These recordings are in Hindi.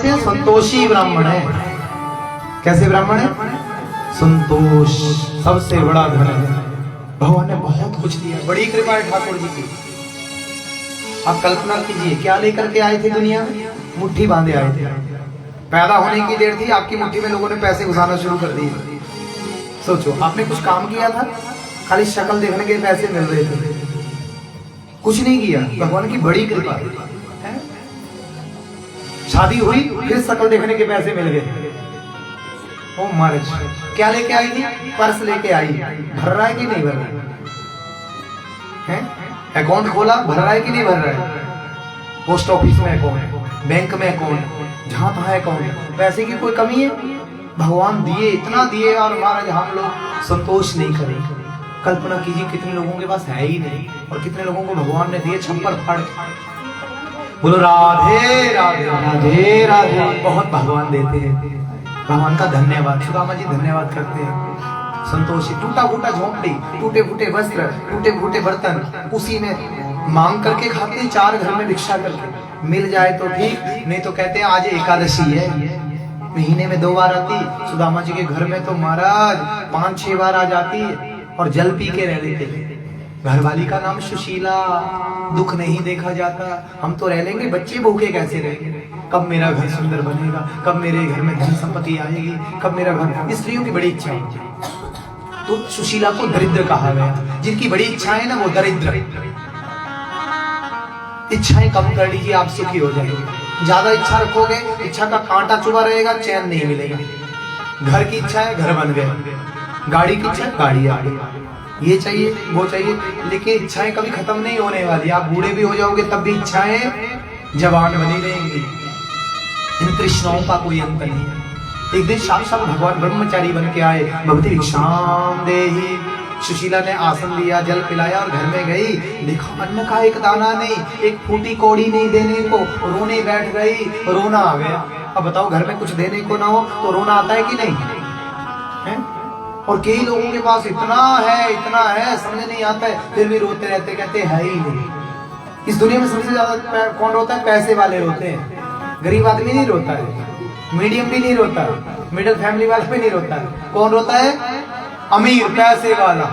कहते हैं संतोषी ब्राह्मण है। कैसे ब्राह्मण है? संतोष सबसे बड़ा धन है। भगवान ने बहुत कुछ दिया, बड़ी कृपा है ठाकुर जी की। आप कल्पना कीजिए, क्या लेकर के आए थे दुनिया में? मुट्ठी बांधे आए थे। पैदा होने की देर थी, आपकी मुट्ठी में लोगों ने पैसे घुसाना शुरू कर दिए। सोचो, आपने कुछ काम किया था? खाली शक्ल देखने के पैसे मिल रहे थे, कुछ नहीं किया। भगवान की बड़ी कृपा है। शादी हुई, फिर शक्ल देखने के पैसे मिल गए। ओ महाराज, क्या लेके आई थी? पर्स लेके आई। भर रहा है कि नहीं भर रहा है? अकाउंट खोला, भर रहा है कि नहीं भर रहा है? पोस्ट ऑफिस में अकाउंट, बैंक में अकाउंट, जहां तहां अकाउंट। पैसे की कोई कमी है? भगवान दिए, इतना दिए, और महाराज हम लोग संतोष नहीं करें। कल्पना कीजिए, कितने लोगों के पास है ही नहीं, और कितने लोगों को भगवान ने दिए छप्पर फाड़ के। बोलो राधे राधे राधे राधे। बहुत भगवान देते हैं, भगवान का धन्यवाद। सुदामा जी धन्यवाद करते हैं। संतोषी, टूटा फूटा झोंपड़ी, टूटे फूटे वस्त्र, टूटे फूटे बर्तन, उसी में मांग करके खाते हैं। 4 घर में भिक्षा करके, मिल जाए तो ठीक, नहीं तो कहते हैं आज एकादशी है, महीने में 2 बार आती। सुदामा जी के घर में तो महाराज 5-6 बार आ जाती है, और जल पी के रह लेते हैं। घरवाली का नाम सुशीला। दुख नहीं देखा जाता। हम तो रह लेंगे, बच्चे भूखे कैसे रहेंगे? कब मेरा घर सुंदर बनेगा, कब मेरे घर में धन संपत्ति आएगी, कब मेरा घर। स्त्रियों की बड़ी इच्छा होती है, तो सुशीला को दरिद्र कहा गया। जिनकी बड़ी इच्छाएं ना, वो दरिद्र। इच्छाएं कम कर लीजिए, आप सुखी हो जाएंगे। ज्यादा इच्छा रखोगे, इच्छा का कांटा चुभा रहेगा, चैन नहीं मिलेगा। घर की इच्छा है, घर बन गए। गाड़ी की इच्छा, गाड़ी आ गई। ये चाहिए, वो चाहिए, लेकिन इच्छाएं कभी खत्म नहीं होने वाली। आप बूढ़े भी हो जाओगे, तब भी इच्छाएं जवान बनी रहेंगी। इन तृष्णाओं का कोई अंत नहीं है। एक दिन साक्षात भगवान ब्रह्मचारी बन के आए। भगवती भिक्षाम देहि। सुशीला ने आसन लिया, जल पिलाया, और घर में गई। देखा अन्न का एक दाना नहीं, एक फूटी कौड़ी नहीं देने को। रोने बैठ गई, रोना आ गया। अब बताओ, घर में कुछ देने को ना हो तो रोना आता है कि नहीं है? और कई लोगों के पास इतना है, समझ नहीं आता है, फिर भी रोते रहते, कहते है ही नहीं। इस दुनिया में सबसे ज्यादा कौन रोता है? पैसे वाले रोते हैं। गरीब आदमी नहीं रोता है, मीडियम भी नहीं रोता, मिडिल फैमिली वाला भी नहीं रोता है। कौन रोता है? अमीर, पैसे वाला,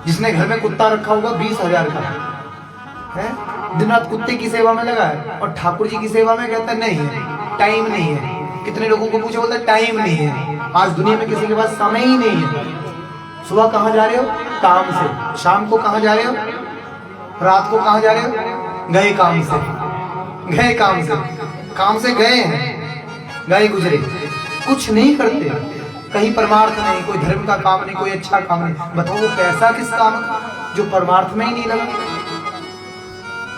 जिसने घर में कुत्ता रखा होगा 20,000 का है, दिन रात कुत्ते की सेवा में लगा है, और ठाकुर जी की सेवा में कहता है नहीं है, टाइम नहीं है। कितने लोगों को पूछो, बोलता है टाइम नहीं है। आज दुनिया में किसी के पास समय ही नहीं है। सुबह कहाँ जा रहे हो? काम से। शाम को कहाँ जा रहे हो? रात को कहाँ जा रहे हो? गए काम से, गए काम से, काम से गए हैं, गए गुजरे, कुछ नहीं करते। कहीं परमार्थ नहीं, कोई धर्म का काम नहीं, कोई अच्छा काम नहीं। बताओ वो पैसा किस काम का, जो परमार्थ में ही नहीं लगा।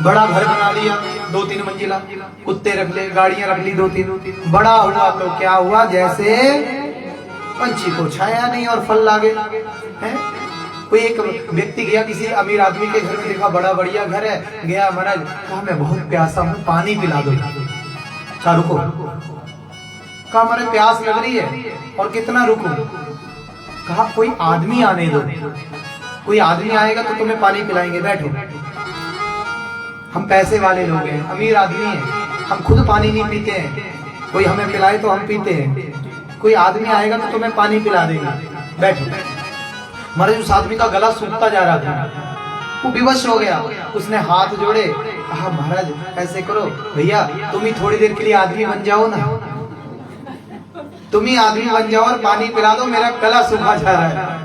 बड़ा घर बना लिया 2-3 मंजिला, कुत्ते रख ले, गाड़ियां रख ली 2-3। बड़ा हुआ तो क्या हुआ? जैसे पंछी को छाया नहीं और फल लागे हैं। कोई एक व्यक्ति गया किसी अमीर आदमी के घर में, देखा बड़ा बढ़िया घर है, गया, महाराज कहा मैं बहुत प्यासा हूँ, पानी पिला दो। अच्छा रुको, कहा हमारे प्यास लग रही है, और कितना रुको? कहा कोई आदमी आने दो, कोई आदमी आएगा तो तुम्हें पानी पिलाएंगे, बैठो। हम पैसे वाले लोग हैं, अमीर आदमी हैं, हम खुद पानी नहीं पीते हैं, कोई हमें पिलाए तो हम पीते हैं। कोई आदमी आएगा तो तुम्हें पानी पिला देगा, बैठो। महाराज उस आदमी का गला सूखता जा रहा था, वो विवश हो गया। उसने हाथ जोड़े, कहा महाराज ऐसे करो भैया, तुम ही थोड़ी देर के लिए आदमी बन जाओ ना, तुम ही आदमी बन जाओ और पानी पिला दो, मेरा गला सूखा जा रहा है।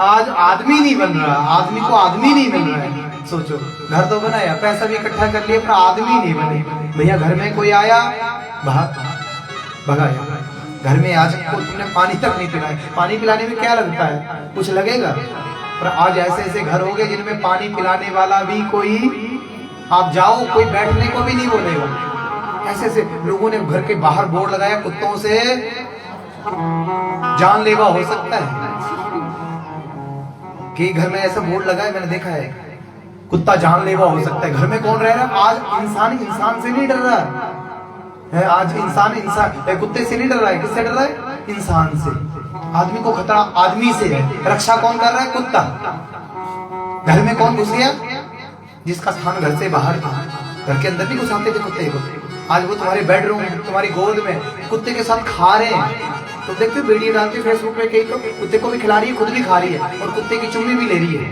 आज आदमी नहीं बन रहा, आदमी को आदमी नहीं मिल रहा है। सोचो, घर तो बनाया, पैसा भी इकट्ठा कर लिया, पर आदमी नहीं बने। भैया घर में कोई आया, भगाया। घर में आज तुमने पानी तक नहीं पिलाया। पानी पिलाने में क्या लगता है? कुछ लगेगा? पर आज ऐसे ऐसे घर हो गए जिनमें पानी पिलाने वाला भी कोई, आप जाओ कोई बैठने को भी नहीं बोलेगा। ऐसे ऐसे लोगों ने घर के बाहर बोर्ड लगाया, कुत्तों से जानलेवा हो सकता है। कि घर में ऐसा बोर्ड लगा है, मैंने देखा है, कुत्ता जानलेवा हो सकता है। घर में कौन रह रहा है? आज इंसान इंसान से नहीं डर रहा है। आज इंसान कुत्ते से नहीं डर रहा है। किससे डर रहा है? इंसान से। आदमी को खतरा आदमी से है। रक्षा कौन कर रहा है? कुत्ता। घर में कौन घुस गया? जिसका स्थान घर से बाहर था। घर के अंदर भी घुसाते थे कुत्ते को। आज वो तुम्हारे बेडरूम, तुम्हारी गोद में कुत्ते के साथ खा रहे हैं। तो देखते हो वीडियो डालते फेसबुक पे, कहीं तो कुत्ते को भी खिला रही है, खुद भी खा रही है और कुत्ते की चुम्मी भी ले रही है।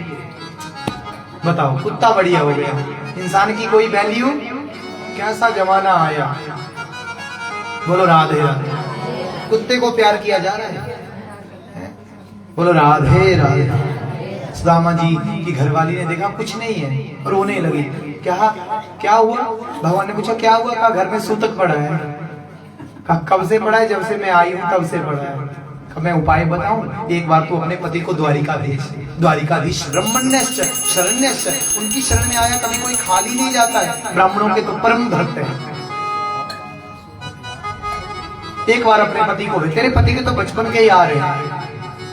बताओ, कुत्ता बढ़िया हो गया, इंसान की कोई वैल्यू। कैसा जमाना आया। बोलो राधे राधे। कुत्ते को प्यार किया जा रहा है। बोलो राधे राधे। सुदामा जी की घरवाली ने देखा कुछ नहीं है, रोने लगी। क्या हुआ? भगवान ने पूछा क्या हुआ? कहा घर में सूतक पड़ा है। कहा कब से पड़ा है? जब से मैं आई हूँ तब से पड़ा है। कहा मैं उपाय बताऊं? एक बार तो अपने पति को द्वारिकाधीश ब्रह्मण्यश्च शरण्यश्च, उनकी शरण में आया, कभी कोई खाली नहीं जाता है। ब्राह्मणों के तो परम भक्त है। एक बार अपने पति को, तेरे पति के तो बचपन के ही आ रहे हैं।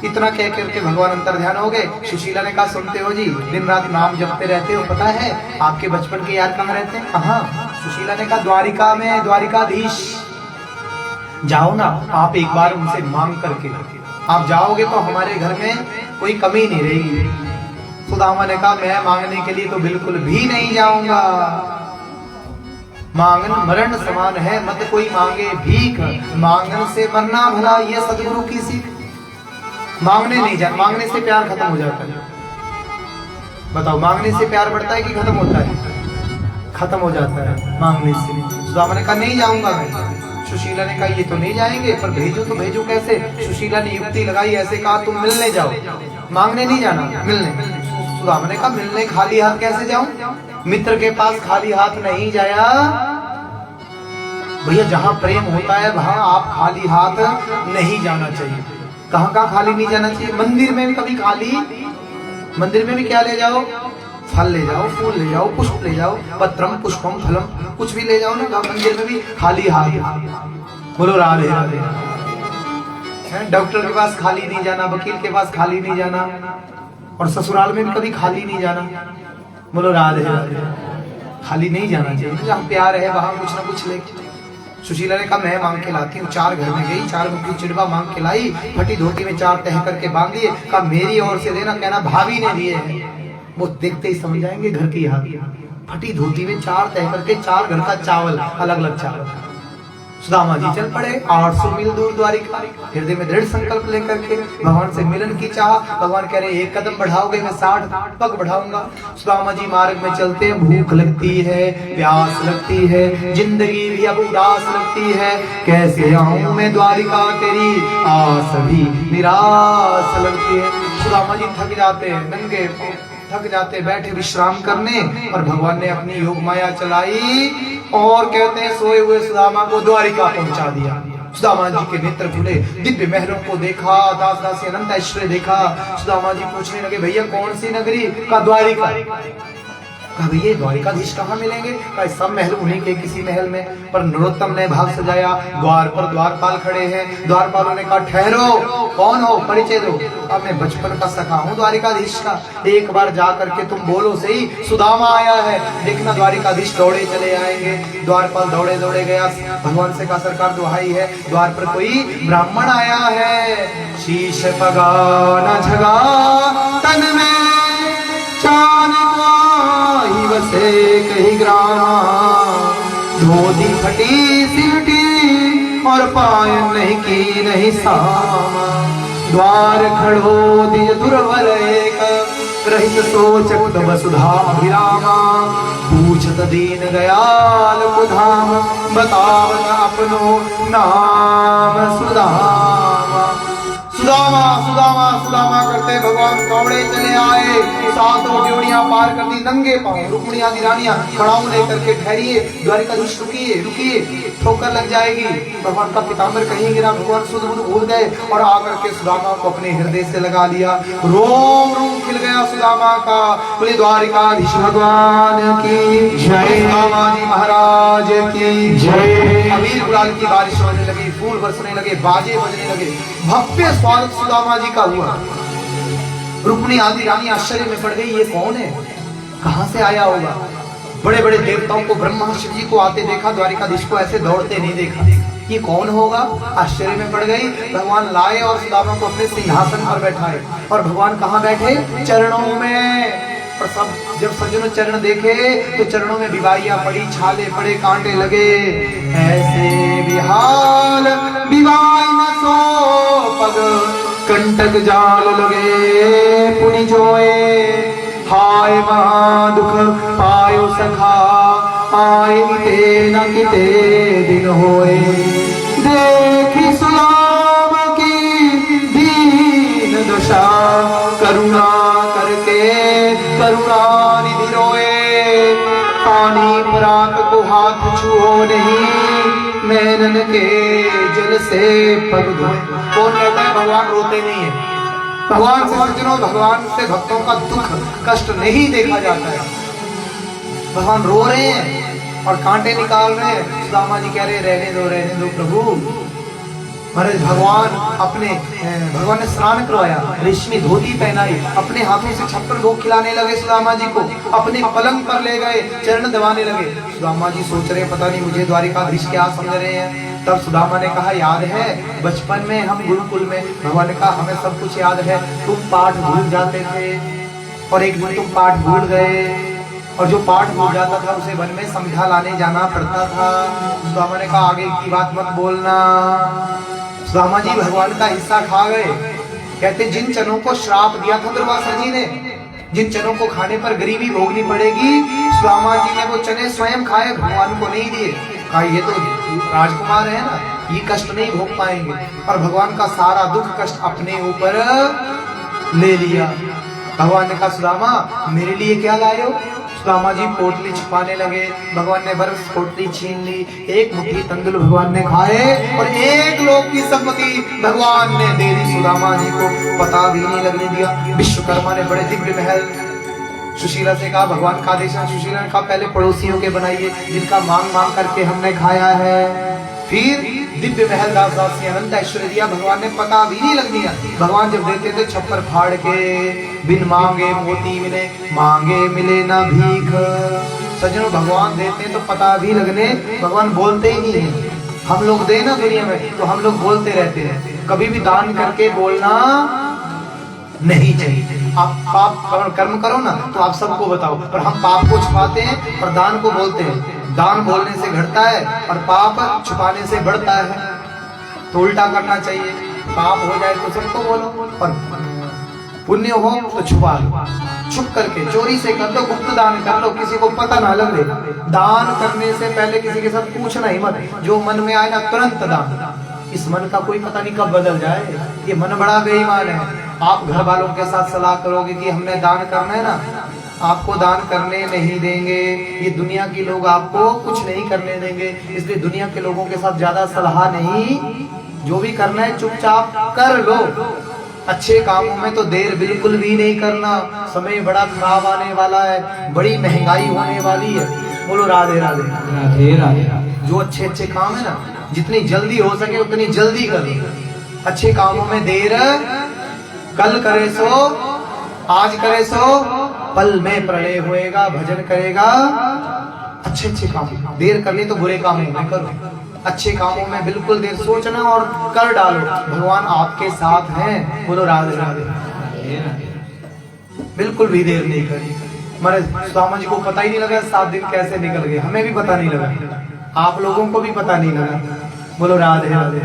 इतना कह करके भगवान अंतर ध्यान हो गए। सुशीला ने कहा सुनते हो जी, दिन रात नाम जपते रहते हो, पता है आपके बचपन के यार कहाँ रहते हैं? कहाँ? सुशीला ने कहा द्वारिका में, द्वारिकाधीश। जाओ ना आप एक बार उनसे मांग करके, आप जाओगे तो हमारे घर में कोई कमी नहीं रहेगी। सुदामा ने कहा मैं मांगने के लिए तो बिल्कुल भी नहीं जाऊंगा। मांगन मरण समान है, मत कोई मांगे भीख, मांगन से मरना भला, ये सदगुरु की सीख। मांगने नहीं जा, मांगने से प्यार खत्म हो जाता है। बताओ, मांगने से प्यार बढ़ता है कि खत्म होता है? खत्म हो जाता है मांगने से। सुदामा ने कहा नहीं जाऊंगा मैं। सुशीला ने कहा ये तो नहीं जाएंगे, पर भेजो तो भेजो कैसे? सुशीला ने युक्ति लगाई, ऐसे कहा तुम मिलने जाओ, मांगने नहीं जाना, मिलने। सुदामा ने कहा मिलने खाली हाथ कैसे जाऊं? मित्र के पास खाली हाथ नहीं जाया। भैया जहां प्रेम होता है वहां आप खाली हाथ नहीं जाना चाहिए। कहां कहां खाली नहीं जाना चाहिए? मंदिर में भी कभी खाली, मंदिर में भी क्या ले जाओ? फल ले जाओ, फूल ले जाओ, पुष्प ले जाओ, पत्रम पुष्पम फलम, कुछ भी ले जाओ ना। मंदिर में भी खाली हाथ। बोलो राधे राधे। डॉक्टर के पास खाली नहीं जाना, वकील के पास खाली नहीं जाना, और ससुराल में भी कभी खाली नहीं जाना। बोलो राधे राधे। खाली नहीं जाना चाहिए। जहाँ प्यार है वहां कुछ ना कुछ ले। सुशीला ने कहा मैं मांग के लाती हूँ। 4 घर में गई, 4 मुट्ठी चिड़वा मांग के लाई, फटी धोती में 4 तह करके बांध दिए। कहा मेरी ओर से देना, कहना भाभी ने दिए हैं। वो देखते ही समझ जाएंगे घर की हाथ। फटी धोती में 4 तह करके 4 घर का चावल, अलग अलग चावल। सुदामा जी चल पड़े 800 मील दूर द्वारिका, हृदय में दृढ़ संकल्प लेकर के भगवान से मिलन की चाह। भगवान कह रहे 1 कदम बढ़ाओगे मैं 60 पग बढ़ाऊंगा। सुदामा जी मार्ग में चलते हैं, भूख लगती है, प्यास लगती है, जिंदगी भी अब उदास लगती है। कैसे आऊं मैं द्वारिका, तेरी आस भी निराश लगती है। सुदामा जी थक जाते हैं, नंगे थक जाते, बैठे विश्राम करने, और भगवान ने अपनी योग माया चलाई और कहते हैं सोए हुए सुदामा को द्वारिका पहुंचा दिया। सुदामा जी के नेत्र खुले, दिव्य महलों को देखा, दास दासी अनंत ऐश्वर्य देखा। सुदामा जी पूछने लगे भैया कौन सी नगरी? का द्वारिका। कहा भैया द्वारिकाधीश कहाँ मिलेंगे? कहा सब महल उन्हीं के किसी महल में। पर नरोत्तम ने भाग सजाया, द्वार पर द्वारपाल खड़े हैं। द्वारपालों ने कहा ठहरो, कौन हो, परिचय दो। अब मैं बचपन का सखा हूँ द्वारिकाधीश का, एक बार जा करके तुम बोलो सही सुदामा आया है। देखना द्वारिकाधीश दौड़े चले आएंगे। द्वारपाल दौड़े दौड़े गया, भगवान से कहा सरकार दुहाई है, द्वार पर कोई ब्राह्मण आया है। शीश पगा न झगा तन में, चांद बसे कहीं ग्राम, धोती फटी सिलटी और पायन नहीं की नहीं सामा। द्वार खड़ो दिज दुर्बल एक, रहित सोचक वसुधा विरामा। पूछत दीन दयाल कुधाम, बतावन अपनो नाम सुदामा। सुदामा सुदामा सुदामा करते भगवान दौड़े चले आए। 7 जोड़ियां पार कर दी, नंगे पांव। रुक्मिणी आदि रानियां खड़ाऊ लेकर के ठहरिए, द्वारिकाधीश रुकिए रुकिए, ठोकर लग जाएगी। भगवान का पीताम्बर कहीं गिरा, भगवान सुध बुध भूल गए और आकर के सुदामा को अपने हृदय से लगा लिया। रोम रोम खिल गया सुदामा का। बोले द्वारिकाधीश भगवान की जय, सुदामा जी महाराज की जय। अबीर गुलाल की बारिश होने लगी, फूल बरसने लगे, बाजे बजने लगे, भव्य स्वागत सुदामा जी का हुआ। रुक्मिणी आदि रानी आश्चर्य में पड़ गई, ये कौन है, कहां से आया होगा। बड़े बड़े देवताओं को, ब्रह्मा शिव जी को आते देखा, द्वारिकाधीश को ऐसे दौड़ते नहीं देखा, ये कौन होगा, आश्चर्य में पड़ गई। भगवान लाए और सुदामा को अपने सिंहासन पर बैठाए। और भगवान कहाँ बैठे? चरणों में। पर सब जब सज्जनों चरण देखे तो चरणों में बीमारियां पड़ी, छाले पड़े, कांटे लगे। ऐसे बिहाल बिवाई न सो पग, कंटक जाल लगे पुनि जोए। हाय महा दुख पायो सखा, आए किते न किते दिन होए। देखी सुनाम की दीन दशा, करुणा करके करुणा निधि रोए। पानी परात को हाथ छुओ नहीं, नैनन के जल से पग धोए। कौन कहता है भगवान रोते नहीं है? भगवान से सज्जनों, भगवान से भक्तों का दुख कष्ट नहीं देखा जाता है। भगवान रो रहे हैं और कांटे निकाल रहे हैं। सुदामा जी कह रहे रहने दो प्रभु। महाराज भगवान ने स्नान करवाया, रेशमी धोती पहनाई, अपने हाथों से 56 भोग खिलाने लगे सुदामा जी को, अपने पलंग पर ले गए, चरण दबाने लगे। सुदामा जी सोच रहे पता नहीं मुझे द्वारिकाधीश क्या समझ रहे हैं। तब सुदामा ने कहा याद है बचपन में हम गुरुकुल में, भगवान ने कहा हमें सब कुछ याद है, तुम पाठ भूल जाते थे और एक दिन तुम पाठ भूल गए, और जो पाठ भूल जाता था उसे वन में समझा लाने जाना पड़ता था। सुदामा ने कहा आगे की बात मत बोलना। सुदामा जी भगवान का हिस्सा खा गए। कहते जिन चनों को श्राप दिया था दुर्वासा जी ने, जिन चनों को खाने पर गरीबी भोगनी पड़ेगी, सुदामा जी ने वो चने स्वयं खाए, भगवान को नहीं दिए। कहा ये तो राजकुमार है ना, ये कष्ट नहीं भोग पाएंगे। और भगवान का सारा दुख कष्ट अपने ऊपर ले लिया। भगवान ने कहा सुदामा मेरे लिए क्या लाए हो? सुदामा जी पोटली छुपाने लगे। भगवान ने बर्फ पोटली छीन ली, एक मुट्ठी तंदुल भगवान ने खाए और एक लोक की संपत्ति भगवान ने दे दी सुदामा जी को, पता भी नहीं लगने दिया। विश्वकर्मा ने बड़े दिव्य महल, सुशीला से कहा भगवान का आदेश है। सुशीला ने कहा पहले पड़ोसियों के बनाइए जिनका मांग मांग करके हमने खाया है। फिर दिव्य महल दास दासी अनंत ऐश्वर्य दिया, भगवान ने पता भी नहीं लग दिया। भगवान जब देते थे छप्पर फाड़ के, बिन मांगे मोती मिले, मांगे मिले ना भीख। सज्जनों भगवान देते तो पता भी लगने, भगवान बोलते ही नहीं है। हम लोग दे ना दुनिया में तो हम लोग बोलते रहते हैं, कभी भी दान करके बोलना नहीं चाहिए। आप पाप कर्म करो ना तो आप सबको बताओ, पर हम पाप को छुपाते हैं और दान को बोलते हैं। दान बोलने से घटता है और पाप छुपाने से बढ़ता है, तो उल्टा करना चाहिए। पाप हो जाए तो सबको बोलो और पुण्य हो तो छुपा लो, छुप करके चोरी से कर लो, गुप्त दान कर लो, किसी को पता ना लगे। दान करने से पहले किसी के साथ पूछना ही मत, जो मन में आए ना तुरंत दान। इस मन का कोई पता नहीं कब बदल जाए, ये मन बड़ा बेईमान है। आप घर वालों के साथ सलाह करोगे कि हमने दान करना है ना, आपको दान करने नहीं देंगे। ये दुनिया के लोग आपको कुछ नहीं करने देंगे, इसलिए दुनिया के लोगों के साथ ज्यादा सलाह नहीं। जो भी करना है चुपचाप कर लो। अच्छे कामों में तो देर बिल्कुल भी नहीं करना, समय बड़ा खराब आने वाला है, बड़ी महंगाई होने वाली है। बोलो राधे राधे राधे राधे। जो अच्छे अच्छे काम है ना, जितनी जल्दी हो सके उतनी जल्दी करो। अच्छे कामों में देर कल करे सो आज करे सो पल में प्रलय होएगा। भजन करेगा, अच्छे अच्छे काम, देर कर ली तो बुरे कामों में करो, अच्छे कामों में बिल्कुल देर सोचना और कर डालो। भगवान आपके साथ हैं। बोलो राधे राधे। बिल्कुल भी देर नहीं करी। हमारे सुदामा जी को पता ही नहीं लगा 7 दिन कैसे निकल गए, हमें भी पता नहीं लगा, आप लोगों को भी पता नहीं लगा। बोलो राधे राधे।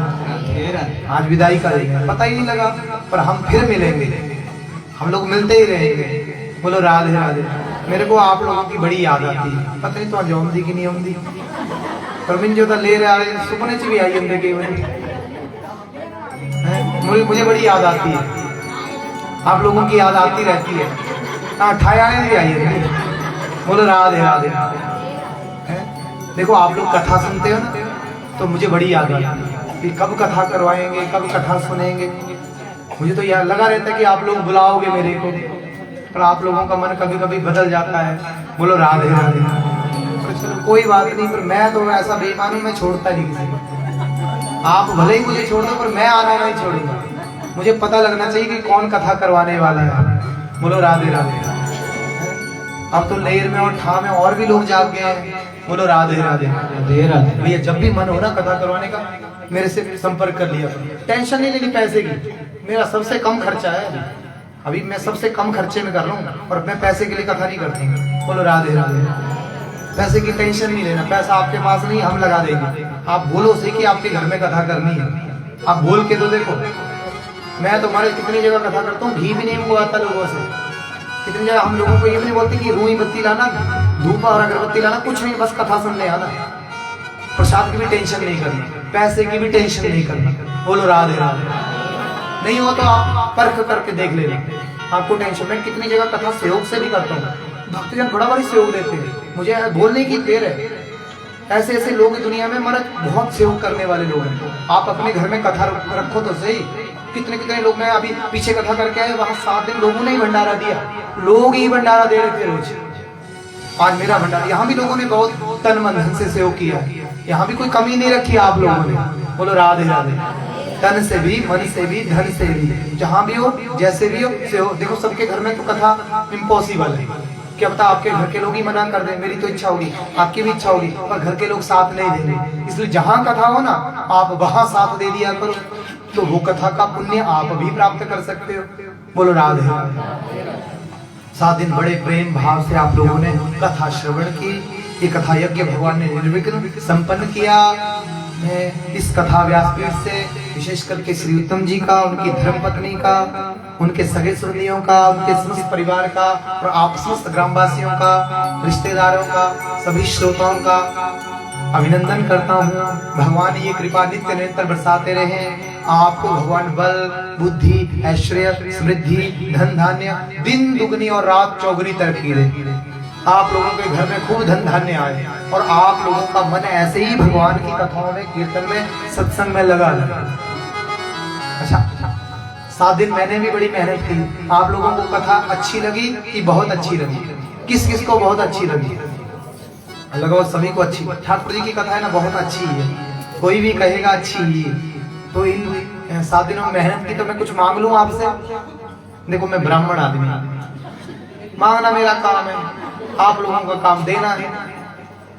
आज विदाई का दिन है, पता ही नहीं लगा, पर हम फिर मिलेंगे, हम लोग मिलते ही रहेंगे। बोलो राधे राधे। मेरे को आप लोगों की बड़ी याद आती है, पता नहीं तो आमदी की नहीं आमदी, परवीन जो ले रहे सुपने च भी आई अंदर कई बार मुझे बड़ी याद आती है, आप लोगों की याद आती रहती है। हाँ ठायाने भी आई है। बोलो राधे राधे। देखो आप लोग कथा सुनते हो ना तो मुझे बड़ी याद आती है कि कब कथा करवाएंगे, कब कथा सुनेंगे। मुझे तो यार लगा रहता है कि आप लोग बुलाओगे मेरे को, पर आप लोगों का मन कभी कभी बदल जाता है। बोलो राधे राधे। तो कोई बात नहीं, पर मैं तो ऐसा बेईमान हूं, मैं छोड़ता नहीं किसी को। आप भले ही मुझे छोड़ दो पर मैं आना नहीं छोड़ूंगा। मुझे पता लगना चाहिए कि कौन कथा करवाने वाला है। बोलो राधे राधे। अब तो लेर में और ठा में और भी लोग जाग गए हैं। बोलो राधे राधे राधे राधे। भैया जब भी मन हो ना कथा करवाने का मेरे से संपर्क कर लिया, टेंशन नहीं लेनी पैसे की, मेरा सबसे कम खर्चा है। अभी मैं सबसे कम खर्चे में कर रहा हूँ और मैं पैसे के लिए कथा नहीं करती। बोलो राधे राधे। पैसे की टेंशन नहीं लेना, पैसा आपके पास नहीं, हम लगा देंगे। आप बोलो सही कि आपके घर में कथा करनी है, आप बोल के तो देखो। मैं तुम्हारे कितनी जगह कथा करता हूँ, घी भी नहीं मंगवाता लोगों से। कितनी जगह हम लोगों को ये भी नहीं बोलते कि रूई बत्ती लाना, धूप और अगरबत्ती लाना, कुछ नहीं, बस कथा सुनने आना। प्रसाद की भी टेंशन नहीं करनी, पैसे की भी टेंशन नहीं करनी। बोलो राधे राधे। नहीं हो तो आप परख करके देख लेना, आपको टेंशन। मैं कितनी जगह कथा सहयोग से भी करता हूँ, भक्तजन बड़ा बड़ी सहयोग देते हैं, मुझे बोलने की देर है। ऐसे ऐसे लोग दुनिया में मरद बहुत सहयोग करने वाले लोग हैं। आप अपने घर में कथा रखो तो सही। कितने कितने लोग, मैं अभी पीछे कथा करके आए, वहां 7 दिन लोगों ने ही भंडारा दिया, लोग ही भंडारा दे रहे थे रोज। आज मेरा भंडारा, यहाँ भी लोगों ने बहुत तन मन धन से सहयोग किया, यहाँ भी कोई कमी नहीं रखी आप लोगों ने। बोलो राधे राधे। तन से भी, मन से भी, धन से भी, जहां भी हो, जैसे भी हो सहयोग। देखो सबके घर में तो कथा इम्पॉसिबल है, क्या पता आपके घर के लोग ही मना कर दें। मेरी तो इच्छा होगी, आपकी भी इच्छा होगी, पर घर के लोग साथ नहीं देंगे। इसलिए जहां कथा हो ना, आप वहां साथ दे दिया करो, तो वो कथा का पुण्य आप भी प्राप्त कर सकते हो। बोलो राधे। 7 दिन बड़े प्रेम भाव से आप लोगों ने कथा श्रवण की। ये कथा यज्ञ भगवान ने निर्विघ्न संपन्न किया। इस कथा व्यासपीठ से विशेष करके श्री उत्तम जी का, उनकी धर्मपत्नी का, उनके सगे सुरनियों का, उनके समस्त परिवार का और आप समस्त ग्रामवासियों का, रिश्तेदारों का, सभी श्रोताओं का अभिनंदन करता हूँ। भगवान ये कृपा नित्य निरंतर बरसाते रहे। आपको भगवान बल, बुद्धि, ऐश्वर्य, समृद्धि, धन धान्य, दिन दुगनी और रात चौगुनी तरक्की दे। आप लोगों के घर में खूब धन धान्य आए और आप लोगों का मन ऐसे ही भगवान की कथाओं में, कीर्तन में, सत्संग में लगा रहे। अच्छा, 7 दिन मैंने भी बड़ी मेहनत की। आप लोगों को कथा अच्छी लगी कि बहुत अच्छी लगी? किस किस को बहुत अच्छी लगी? लगभग सभी को अच्छी। ठाकुर जी की कथा है ना, बहुत अच्छी है। कोई भी कहेगा अच्छी ही। तो इन 7 दिनों में मेहनत की, तो मैं कुछ मांग लूं आपसे? देखो मैं ब्राह्मण आदमी, मांगना मेरा काम है, आप लोगों का काम देना है।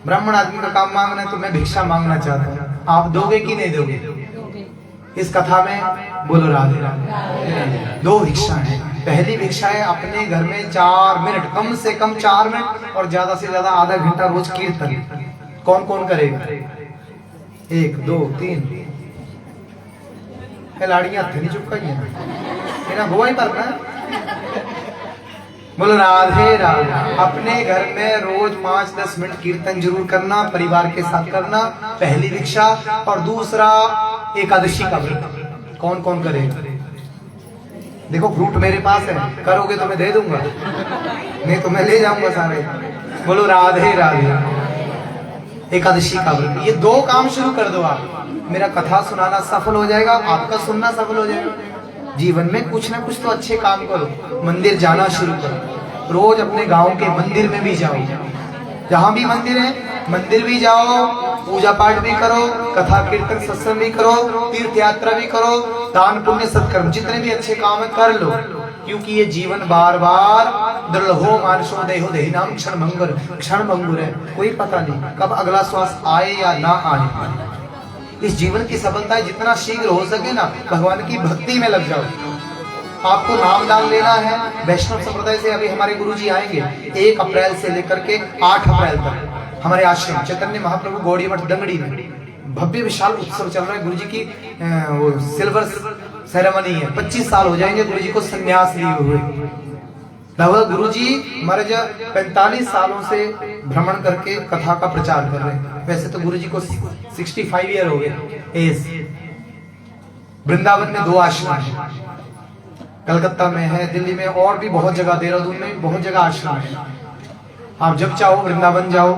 ब्राह्मण आदमी का काम मांगना है, तो मैं भिक्षा मांगना चाहता हूँ। आप दोगे कि नहीं दोगे इस कथा में? बोलो राधे राधे। 2 भिक्षा है। पहली भिक्षा है अपने घर में 4 मिनट, कम से कम 4 मिनट और ज्यादा से ज्यादा आधा घंटा रोज कीर्तन। कौन कौन करेगा? 1 2 3 लाड़ियां नहीं चुपकाई है, गोवाई पर ना। बोलो राधे राधे। अपने घर में रोज 5-10 मिनट कीर्तन जरूर करना, परिवार के साथ करना, पहली भिक्षा। और दूसरा एकादशी का व्रत। कौन कौन करेगा? देखो फ्रूट मेरे पास है, करोगे तो मैं दे दूंगा, नहीं तो मैं ले जाऊंगा सारे। बोलो राधे राधे। एकादशी का व्रत, ये 2 काम शुरू कर दो आप। मेरा कथा सुनाना सफल हो जाएगा, आपका सुनना सफल हो जाएगा। जीवन में कुछ ना कुछ तो अच्छे काम करो। मंदिर जाना शुरू करो, रोज अपने गांव के मंदिर में भी जाओ। जहां भी मंदिर है, मंदिर भी जाओ, पूजा पाठ भी करो, कथा कीर्तन सत्संग भी करो, तीर्थ यात्रा भी करो, दान पुण्य सत्कर्म जितने भी अच्छे काम है कर लो। क्योंकि ये जीवन बार बार दृढ़ो मानसो देहो देहि नाम क्षण भंगुर है। कोई पता नहीं कब अगला श्वास आए या ना आए। इस जीवन की सफलता जितना शीघ्र हो सके ना, भगवान की भक्ति में लग जाओ। आपको नाम दान लेना है। वैष्णव संप्रदाय से अभी हमारे गुरुजी आएंगे 1 अप्रैल से लेकर के 8 अप्रैल तक हमारे आश्रम चैतन्य महाप्रभु गौड़ी मठ दंगड़ी में भव्य विशाल उत्सव चल रहा है। गुरुजी की वो सिल्वर सेरेमनी है। 25 साल हो जाएंगे गुरुजी को संन्यास लिए हुए। गुरुजी हमारे 45 सालों से भ्रमण करके कथा का प्रचार कर रहे हैं। वैसे तो गुरुजी को 65 ईयर हो गए एज। वृंदावन में 2 आश्रम है, कलकत्ता में है, दिल्ली में और भी बहुत जगह, देहरादून में बहुत जगह आश्रम है। आप जब चाहो वृंदावन जाओ,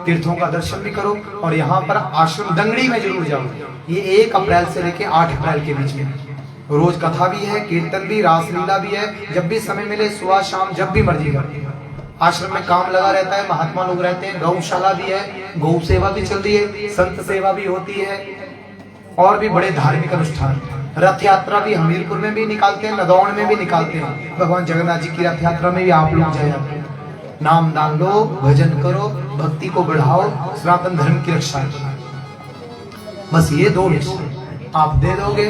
तीर्थों का दर्शन भी करो और यहाँ पर आश्रम दंगड़ी में जरूर जाओ। ये 1 अप्रैल से लेके 8 अप्रैल के बीच में रोज कथा भी है, कीर्तन भी, रासलीला भी है। जब भी समय मिले, सुबह शाम जब भी मर्जी कर। आश्रम में काम लगा रहता है, महात्मा लोग रहते हैं, गौशाला भी है, गौ सेवा भी चल रही है, संत सेवा भी होती है और भी बड़े धार्मिक अनुष्ठान। रथ यात्रा भी हमीरपुर में भी निकालते हैं, नदौन में भी निकालते हैं। भगवान जगन्नाथ जी की रथ यात्रा में भी आप लोग जाए। नाम दान लो, भजन करो, भक्ति को बढ़ाओ, सनातन धर्म की रक्षा करो। बस ये 2 विषय आप दे दोगे,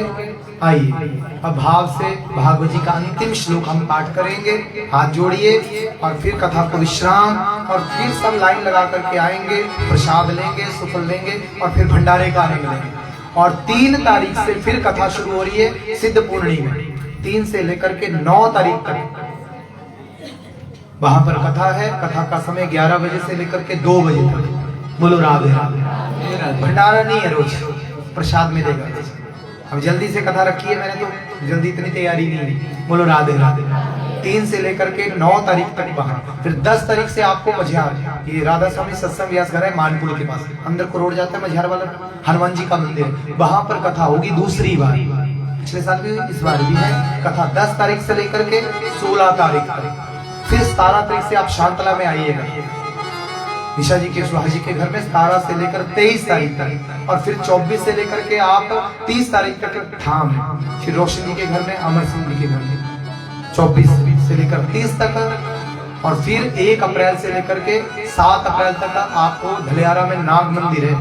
आइए अब भाव से भागवत जी का अंतिम श्लोक हम पाठ करेंगे। हाथ जोड़िए और फिर कथा को विश्राम, और फिर सब लाइन लगा करके आएंगे, प्रसाद लेंगे, सुफल लेंगे और फिर भंडारे का आनंद लेंगे। और 3 तारीख से फिर कथा शुरू हो रही है सिद्ध पूर्णी में, 3 से लेकर के 9 तारीख तक वहां पर कथा है। कथा का समय 11 बजे से लेकर के 2 बजे तक। बोलो राधे राधे। भंडारा नहीं है, रोज प्रसाद मिलेगा। अब जल्दी से कथा रखी है मैंने, तो जल्दी इतनी तैयारी नहीं है। बोलो राधे राधे। 3 से लेकर के 9 तारीख तक वहां, फिर 10 तारीख से आपको मझियार, ये राधा स्वामी सत्संग व्यास घर है मानपुर के पास, अंदर को रोड जाता है मझियार वाला, हनुमान जी का मंदिर, वहां पर कथा होगी दूसरी बार। पिछले साल भी हुई, इस बार भी है कथा। 10 तारीख से लेकर के 16 तारीख तक। फिर 17 तारीख से आप शांतला में आइएगा, निशा जी के सुहा जी के घर में 17 से लेकर 23 तारीख तक। और फिर 24 से लेकर के आप 30 तारीख तक धाम, फिर रोशन जी के घर में, अमर सिंह जी के घर में 24 से लेकर 30 तक। और फिर 1 अप्रैल से लेकर के 7 अप्रैल तक आपको धलियारा में नाग मंदिर है,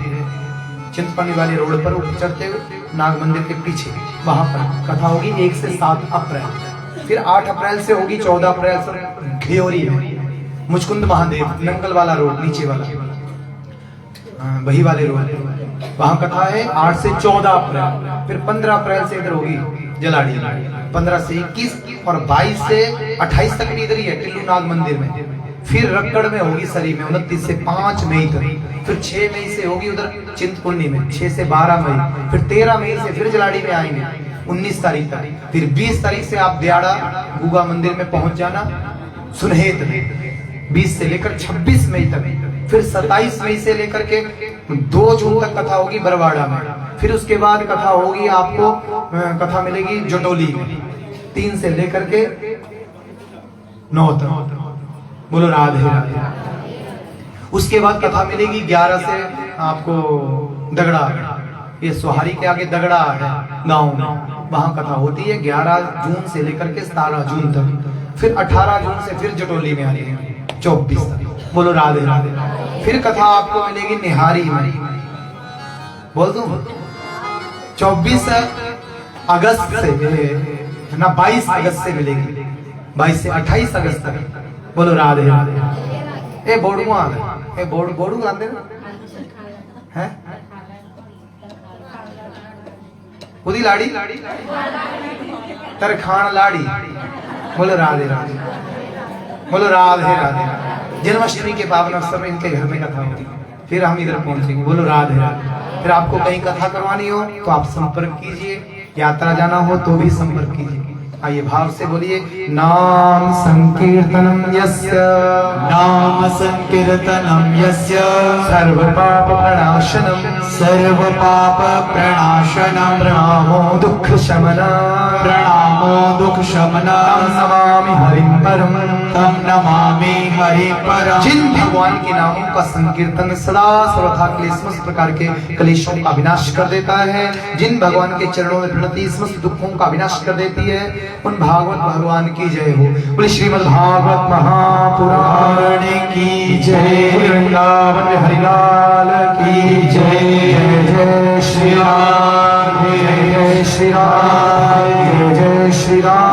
चिंतपनी वाली रोड पर ऊपर चढ़ते हुए नाग मंदिर के पीछे, वहां पर कथा होगी 1 से 7 अप्रैल। फिर 8 अप्रैल से होगी 14 अप्रैल से घेयोरी में मुचकुंद महादेव, नंगल वाला रोड नीचे वाला, वही वाले रोड, वहां कथा है 8 से 14 अप्रैल। फिर 15 अप्रैल से इधर होगी जलाड़ी, 15 से 21 और 22 से 28 तक भी इधर ही है टिल्लू नाग मंदिर में। फिर रक्कड़ में होगी सरी में 29 से 5 मई तक। फिर 6 मई से होगी उधर चिंतपूर्णी में 6 से 12 मई। फिर 13 मई से फिर जलाड़ी में आएंगे 19 तारीख तक। फिर 20 तारीख से आप ब्याड़ा गुगा मंदिर में पहुंच जाना सुनहेत में, 20 से लेकर 26 मई तक। फिर 27 मई से लेकर के 2 जून तक कथा होगी बरवाड़ा में। फिर उसके बाद कथा होगी आपको, कथा मिलेगी जटोली में 3 से लेकर के 9 तक। बोलो राधे राधे। उसके बाद कथा मिलेगी 11 से आपको दगड़ा, ये सोहारी के आगे दगड़ा है गांव में, वहां कथा होती है 11 जून से लेकर के 17 जून तक। फिर 18 जून से फिर जटोली में आ रही है 24 तक। बोलो राधे राधे। फिर कथा आपको मिलेगी निहारी में, बोल दूं 24 अगस्त से ना 22 अगस्त से मिलेगी, 22 से 28 अगस्त तक। बोलो राधे राधे। ए बोड़ुआ ए बोड़ू आते हैं खुदी लाड़ी तरखान लाड़ी। बोलो राधे राधे। बोलो राधे राधे। जन्माष्टमी के पावन अवसर में इनके घर में कथा होती है, फिर हम इधर पहुंचेंगे। बोलो राधे राधे। फिर आपको कहीं कथा करवानी हो तो आप संपर्क कीजिए, यात्रा जाना हो तो भी संपर्क कीजिए। आइए भाव से बोलिए, नाम संकीर्तनम यस्य, नाम संकीर्तनम यस्य, सर्व पाप प्रणाशनम, सर्व पाप प्रणाशनम, प्रणामो दुख शमनम, प्रणामो दुख शमनम, तम नमामि हरिं परम, तम नमामि हरि परम। जिन भगवान के नामों का संकीर्तन सदा सर्वथा के लिए समस्त प्रकार के क्लेशों का विनाश कर देता है, जिन भगवान के चरणों में प्रणति समस्त दुखों का विनाश कर देती है, उन भागवत भगवान की जय हो। बोले श्रीमद् भागवत महापुराण की जय। वृंदावन में हरिलाल की जय। जय श्री राम, जय श्री राम, जय श्री राम।